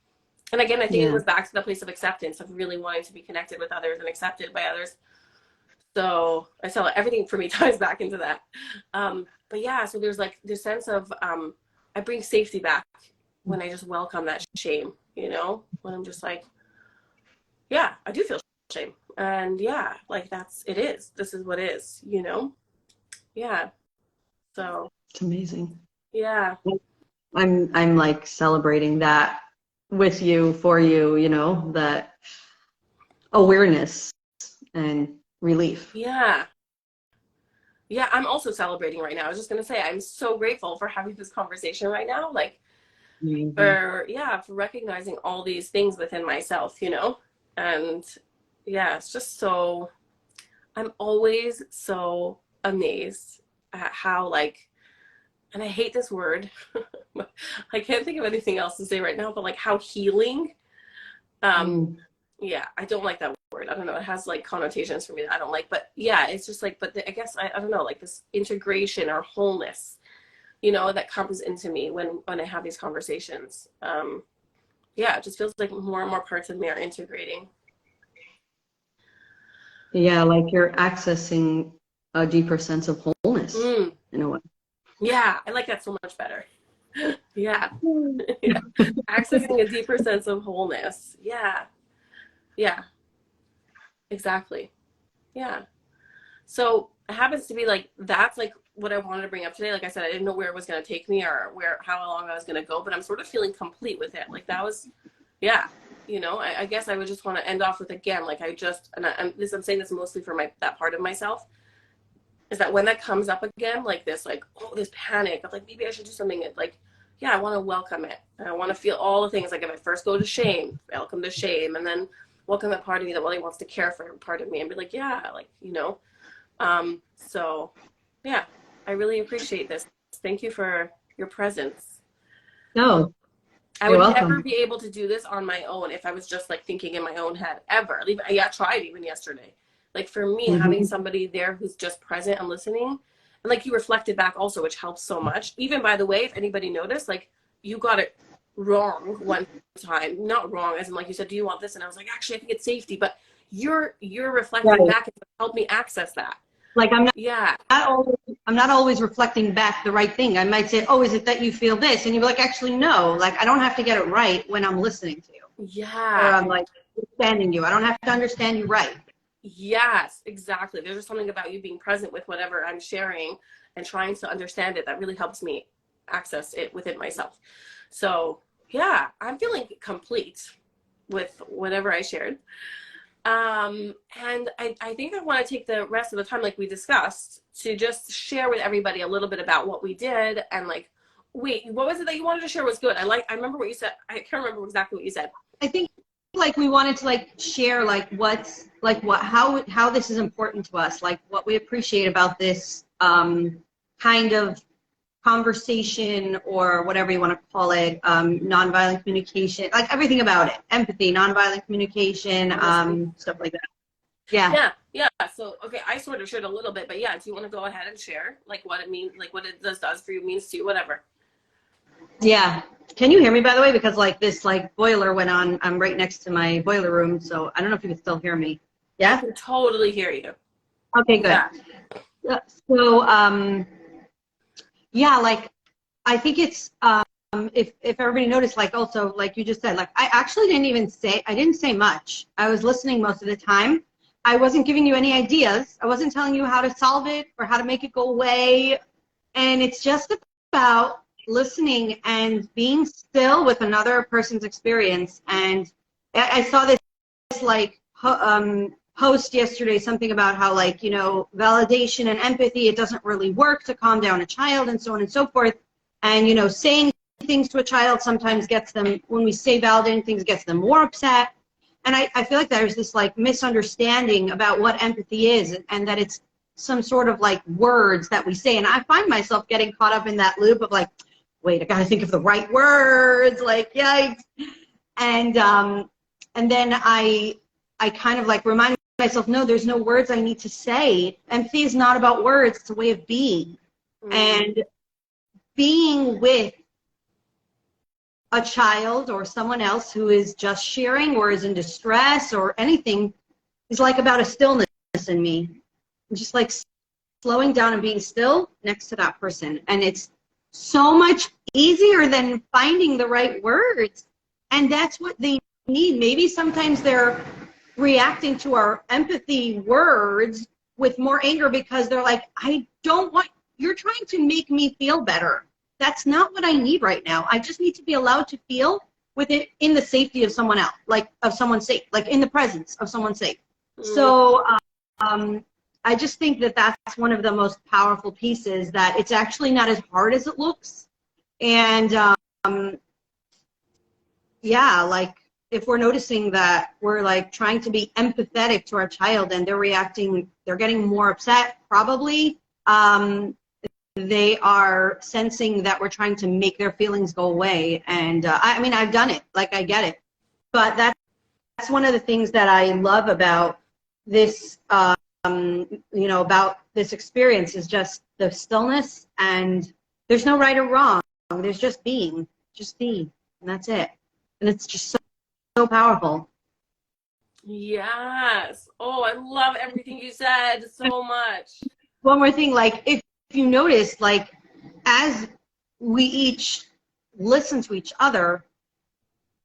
And again, I think it goes back to the place of acceptance, of really wanting to be connected with others and accepted by others. So I tell everything for me ties back into that. But yeah, so there's like this sense of, I bring safety back when I just welcome that shame, you know, when I'm just like, yeah, I do feel shame. And yeah, like this is what is, you know? Yeah. So. It's amazing. Yeah. I'm like celebrating that with you, for you, you know, that awareness and relief. Yeah. Yeah, I'm also celebrating right now. I was just going to say, I'm so grateful for having this conversation right now. Like, for recognizing all these things within myself, you know? And yeah, it's just so, I'm always so amazed at how like, and I hate this word. I can't think of anything else to say right now, but like how healing. Yeah, I don't like that word. I don't know. It has like connotations for me that I don't like, but yeah, it's just like, but I guess, I don't know, like this integration or wholeness, you know, that comes into me when I have these conversations. Yeah, it just feels like more and more parts of me are integrating. Yeah, like you're accessing a deeper sense of wholeness in a way. Yeah, I like that so much better. Yeah. Yeah. Accessing a deeper sense of wholeness. Yeah. Yeah. Exactly. Yeah. So it happens to be like, that's like what I wanted to bring up today. Like I said, I didn't know where it was going to take me or how long I was going to go, but I'm sort of feeling complete with it. Like that was, yeah, you know, I guess I would just want to end off with, again, like I'm saying this mostly for that part of myself, is that when that comes up again, like this, like, oh, this panic of like, maybe I should do something, like, yeah, I want to welcome it. And I want to feel all the things. Like if I first go to shame, welcome to shame, and then welcome that part of me that really wants to care for part of me and be like, yeah, like, you know. So yeah, I really appreciate this. Thank you for your presence. No, I would never be able to do this on my own if I was just like thinking in my own head, ever. I tried even yesterday. Like for me, having somebody there who's just present and listening, and like you reflected back also, which helps so much. Even, by the way, if anybody noticed, like you got it wrong one time. Not wrong, as in like you said, do you want this? And I was like, actually, I think it's safety. But you're reflecting back and help me access that. Like I'm not always reflecting back the right thing. I might say, oh, is it that you feel this? And you're like, actually, no. Like I don't have to get it right when I'm listening to you. Yeah. Or I'm like understanding you. I don't have to understand you right. Yes, exactly. There's just something about you being present with whatever I'm sharing and trying to understand it that really helps me access it within myself. So yeah, I'm feeling complete with whatever I shared. And I think I want to take the rest of the time, like we discussed, to just share with everybody a little bit about what we did and like, wait, what was it that you wanted to share was good? I remember what you said. I can't remember exactly what you said. I think like we wanted to like share like what's like what how this is important to us, like what we appreciate about this kind of conversation or whatever you want to call it, nonviolent communication, like everything about it, empathy, nonviolent communication, stuff like that. Yeah. Yeah. So, okay, I sort of shared a little bit, but yeah, do you want to go ahead and share like what it means, like what it does for you, means to you, whatever? Yeah. Can you hear me, by the way? Because like this like boiler went on. I'm right next to my boiler room, so I don't know if you can still hear me. I Yeah? can totally hear you. Okay, good. Yeah. So, yeah, like I think it's if everybody noticed, like also like you just said, like I actually I didn't say much. I was listening most of the time. I wasn't giving you any ideas. I wasn't telling you how to solve it or how to make it go away. And it's just about listening and being still with another person's experience. And I saw this like post yesterday, something about how like, you know, validation and empathy, it doesn't really work to calm down a child and so on and so forth. And, you know, saying things to a child sometimes gets them, when we say validating things, gets them more upset. And I feel like there's this like misunderstanding about what empathy is, and that it's some sort of like words that we say. And I find myself getting caught up in that loop of like, wait, I gotta think of the right words, like yikes. And then I kind of like remind myself, no, there's no words I need to say. Empathy is not about words, it's a way of being. And being with a child or someone else who is just sharing or is in distress or anything is like about a stillness in me. I'm just like slowing down and being still next to that person. And it's so much easier than finding the right words. And that's what they need. Maybe sometimes they're reacting to our empathy words with more anger because they're like, I don't want, you're trying to make me feel better. That's not what I need right now. I just need to be allowed to feel with it in the safety of someone else, like of someone safe, like in the presence of someone safe. So I just think that that's one of the most powerful pieces, that it's actually not as hard as it looks. And yeah, like if we're noticing that we're like trying to be empathetic to our child and they're reacting, they're getting more upset, probably they are sensing that we're trying to make their feelings go away. And I mean, I've done it, like I get it. But that's one of the things that I love about this, you know, about this experience is just the stillness, and there's no right or wrong. There's just being, and that's it. And it's just so powerful. Yes. Oh, I love everything you said so much. One more thing, like if you notice, like as we each listen to each other,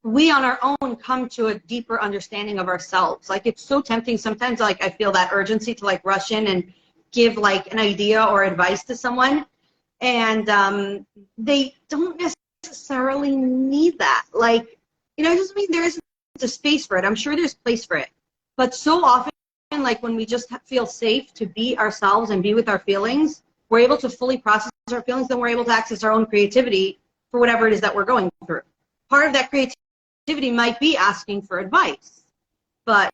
we on our own come to a deeper understanding of ourselves. Like it's so tempting sometimes, like I feel that urgency to like rush in and give like an idea or advice to someone, and they don't necessarily need that. Like, you know, it doesn't mean there isn't a space for it. I'm sure there's place for it, but so often, like when we just feel safe to be ourselves and be with our feelings, we're able to fully process our feelings, then we're able to access our own creativity for whatever it is that we're going through. Part of that creativity might be asking for advice, but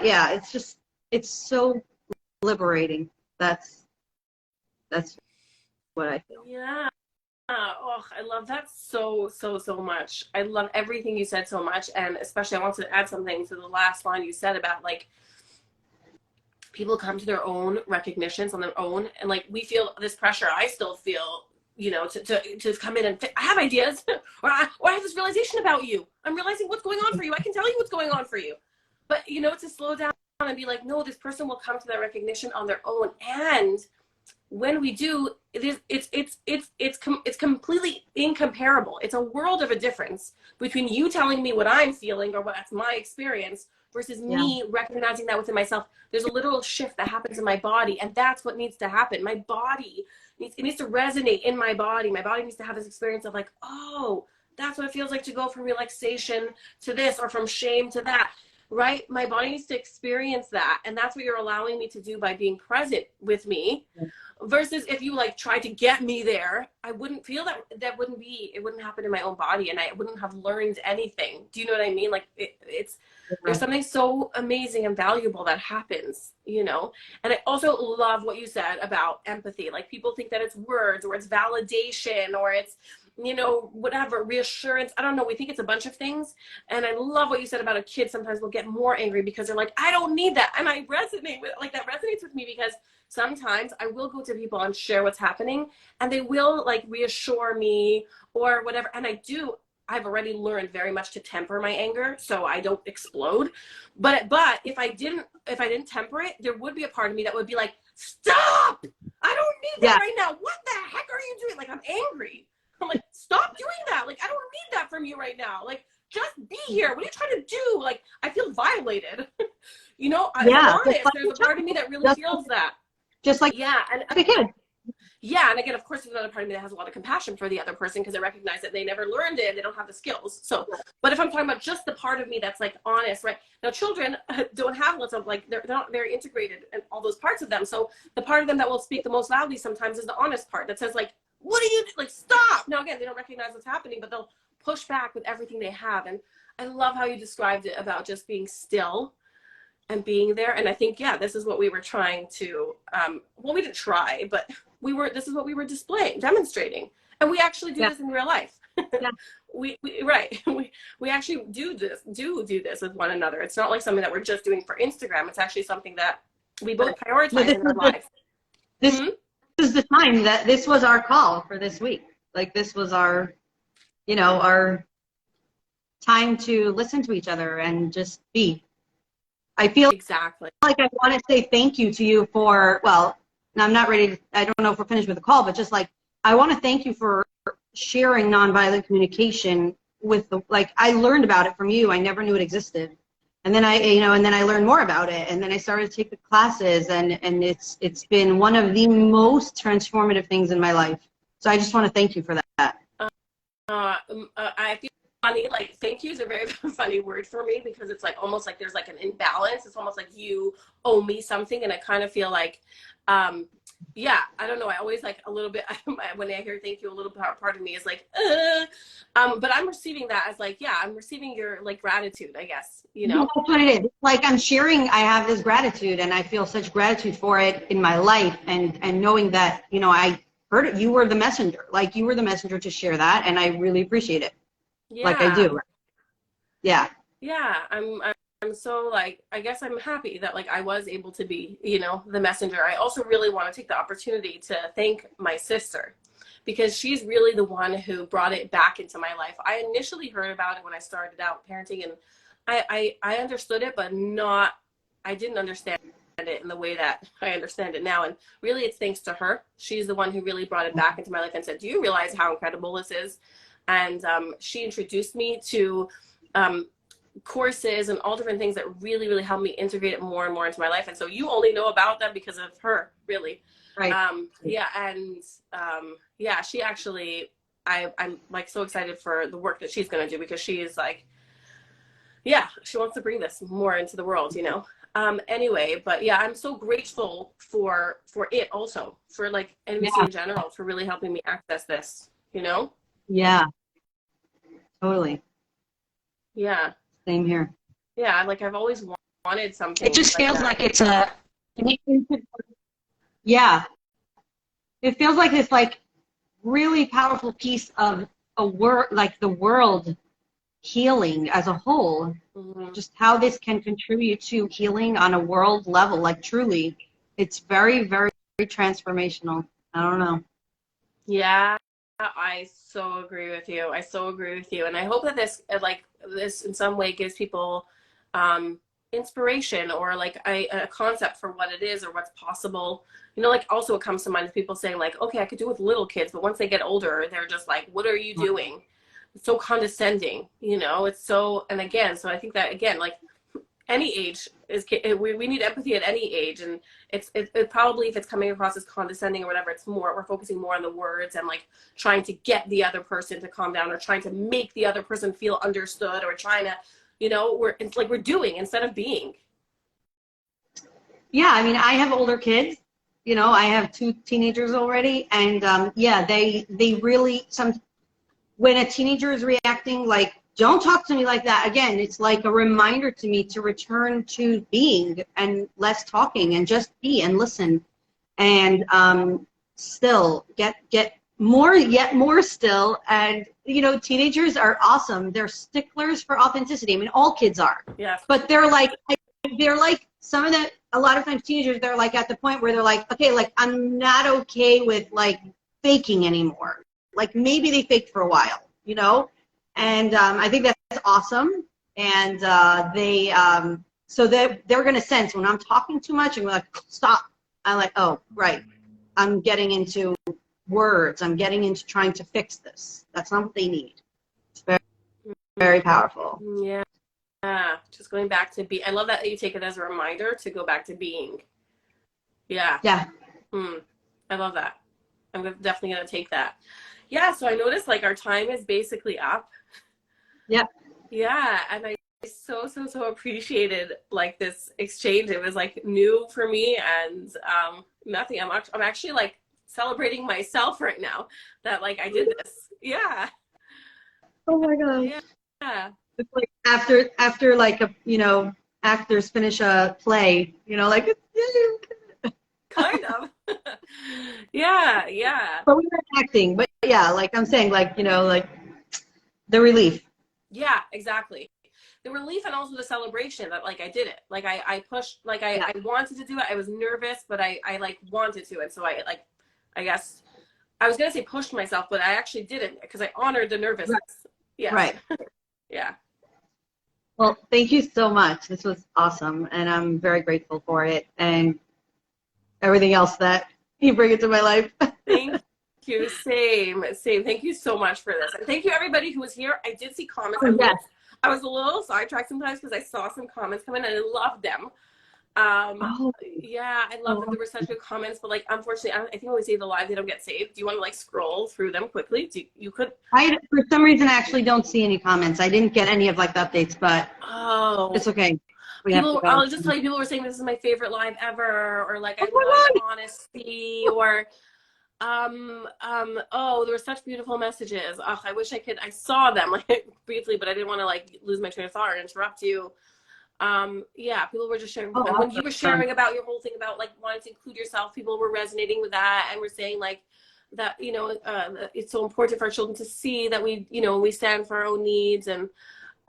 yeah, it's just, it's so liberating. That's what I feel. Yeah. Oh, I love that so much. I love everything you said so much. And especially I want to add something to the last line you said about like people come to their own recognitions on their own, and like we feel this pressure. I still feel, you know, to come in and I have ideas or I have this realization about you. I'm realizing what's going on for you. I can tell you what's going on for you. But, you know, to slow down and be like, no, this person will come to that recognition on their own. And when we do, it's completely incomparable. It's a world of a difference between you telling me what I'm feeling or what's my experience versus Yeah. me recognizing that within myself. There's a literal shift that happens in my body, and that's what needs to happen. My body needs to resonate in my body. My body needs to have this experience of like, oh, that's what it feels like to go from relaxation to this, or from shame to that. Right? My body needs to experience that. And that's what you're allowing me to do by being present with me. Versus if you like try to get me there, I wouldn't feel that. It wouldn't happen in my own body, and I wouldn't have learned anything. Do you know what I mean? Like there's something so amazing and valuable that happens, you know? And I also love what you said about empathy. Like, people think that it's words, or it's validation, or it's, you know, whatever, reassurance. I don't know. We think it's a bunch of things. And I love what you said about a kid sometimes will get more angry because they're like, I don't need that. And I resonate with, like, that resonates with me, because sometimes I will go to people and share what's happening, and they will like reassure me or whatever. And I've already learned very much to temper my anger so I don't explode. But if I didn't temper it, there would be a part of me that would be like, stop! I don't need that right now. What the heck are you doing? Like, I'm angry. I'm like, stop doing that. Like, I don't need that from you right now. Like, just be here. What are you trying to do? Like, I feel violated. You know, I'm honest. There's a part of me that really feels that. Just like, yeah, and a kid. Yeah, and again, of course, there's another part of me that has a lot of compassion for the other person, because I recognize that they never learned it and they don't have the skills. So, but if I'm talking about just the part of me that's like honest, right? Now, children don't have lots of like, they're not very integrated in all those parts of them. So the part of them that will speak the most loudly sometimes is the honest part that says like, what are you, like, stop. Now, again, they don't recognize what's happening, but they'll push back with everything they have. And I love how you described it about just being still and being there. And I think, yeah, this is what we were trying to, well, we didn't try, but this is what we were demonstrating. And we actually do this in real life. Yeah. we actually do this with one another. It's not like something that we're just doing for Instagram. It's actually something that we both prioritize in our lives. This is the time that this was our call for this week. Like, this was our, you know, our time to listen to each other and just be. I feel exactly like I want to say thank you to you for, well, I'm not ready to, I don't know if we're finished with the call, but just like, I want to thank you for sharing nonviolent communication with the, like, I learned about it from you. I never knew it existed. And then and then I learned more about it, and then I started to take the classes, and it's been one of the most transformative things in my life. So I just want to thank you for that. I feel funny, like, thank you is a very funny word for me, because it's like almost like there's like an imbalance. It's almost like you owe me something, and I kind of feel like, yeah, I don't know. I always like a little bit, when I hear thank you, a little part of me is like, but I'm receiving that as like, yeah, I'm receiving your like gratitude, I guess, you know? That's what it is. Like, I'm sharing, I have this gratitude, and I feel such gratitude for it in my life, and knowing that, you know, I heard it, you were the messenger, like, you were the messenger to share that, and I really appreciate it. Yeah. Like, I do. Yeah. Yeah, I'm so, like, I guess I'm happy that like I was able to be, you know, the messenger. I also really want to take the opportunity to thank my sister, because she's really the one who brought it back into my life. I initially heard about it when I started out parenting, and I understood it, but I didn't understand it in the way that I understand it now. And really, it's thanks to her. She's the one who really brought it back into my life and said, do you realize how incredible this is? And she introduced me to courses and all different things that really, really helped me integrate it more and more into my life. And so you only know about them because of her, really. Right. Yeah. And yeah, she actually, I'm like so excited for the work that she's going to do, because she is like, yeah, she wants to bring this more into the world, you know? Anyway, but yeah, I'm so grateful for it also, for like NVC in general, for really helping me access this, you know? Yeah. Totally. Yeah. Same here. Yeah, like I've always wanted something. It just like feels that. like it's a, yeah. It feels like this like really powerful piece of a like the world healing as a whole. Mm-hmm. Just how this can contribute to healing on a world level. Like, truly, it's very, very, very transformational. I don't know. Yeah, I so agree with you. I so agree with you. And I hope that this in some way gives people inspiration or like a concept for what it is or what's possible. You know, like also it comes to mind of people saying like, okay, I could do it with little kids, but once they get older, they're just like, what are you doing? It's so condescending, you know, it's so, and again, so I think that again, like any age is, we need empathy at any age. And it probably, if it's coming across as condescending or whatever, it's more, we're focusing more on the words and like trying to get the other person to calm down or trying to make the other person feel understood or trying to, you know, it's like we're doing instead of being. Yeah, I mean, I have older kids. You know, I have 2 teenagers already, and yeah, they really when a teenager is reacting like, don't talk to me like that. Again, it's like a reminder to me to return to being and less talking and just be and listen, and still get more, yet more still. And you know, teenagers are awesome. They're sticklers for authenticity. I mean, all kids are. Yeah. But they're like some of the, a lot of times teenagers, they're like at the point where they're like, okay, like I'm not okay with like faking anymore. Like maybe they faked for a while, you know? And I think that's awesome. And so they're going to sense when I'm talking too much and we're like, stop. I'm like, oh, right. I'm getting into words. I'm getting into trying to fix this. That's not what they need. It's very, very powerful. Yeah. Just going back to be. I love that you take it as a reminder to go back to being. Yeah. Yeah. I love that. I'm definitely going to take that. Yeah. So I noticed like our time is basically up. Yep. Yeah. And I so appreciated like this exchange. It was like new for me and nothing. I'm actually like celebrating myself right now that like I did this. Yeah. Oh my gosh. Yeah. It's like after like a, you know, actors finish a play, you know, like kind of. Yeah. But we were acting, but yeah, like I'm saying, like, you know, like the relief. Yeah, exactly. The relief and also the celebration that like I did it. Like I pushed, like I wanted to do it. I was nervous, but I like wanted to. And so I like, I guess I was going to say pushed myself, but I actually didn't because I honored the nervousness. Right. Yes. Right. Yeah. Well, thank you so much. This was awesome. And I'm very grateful for it and everything else that you bring into my life. Thank you. Same. Thank you so much for this. And thank you everybody who was here. I did see comments. Oh, yes. I was a little sidetracked sometimes because I saw some comments come in and I loved them. Yeah, I love that there were such good comments, but like, unfortunately, I think when we save the live, they don't get saved. Do you want to like scroll through them quickly? You could. For some reason, I actually don't see any comments. I didn't get any of like the updates, but it's okay. I'll just tell you, people were saying this is my favorite live ever, or like, I love honesty, or, oh, there were such beautiful messages. Oh, I wish I saw them like briefly, but I didn't want to like lose my train of thought or interrupt you. Yeah, people were just sharing. And when you were sharing about your whole thing about like wanting to include yourself, people were resonating with that and were saying like that, you know, it's so important for our children to see that we, you know, we stand for our own needs. And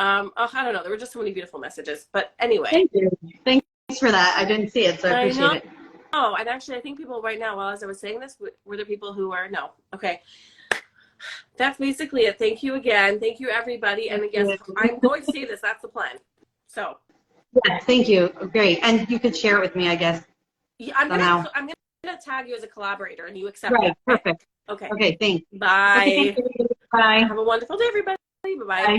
I don't know, there were just so many beautiful messages. But anyway. Thank you. Thanks for that. I didn't see it, so I appreciate it. Oh, and actually, I think people right now, while as I was saying this, were there people who are, no. Okay. That's basically it. Thank you again. Thank you, everybody. And again, I'm going to say this. That's the plan. So. Yeah, thank you. Great. And you could share it with me, I guess. Yeah, I'm gonna tag you as a collaborator and you accept it. Right. Perfect. Okay. Okay, thanks. Bye. Okay, thank you. Bye. Have a wonderful day, everybody. Bye-bye. Bye.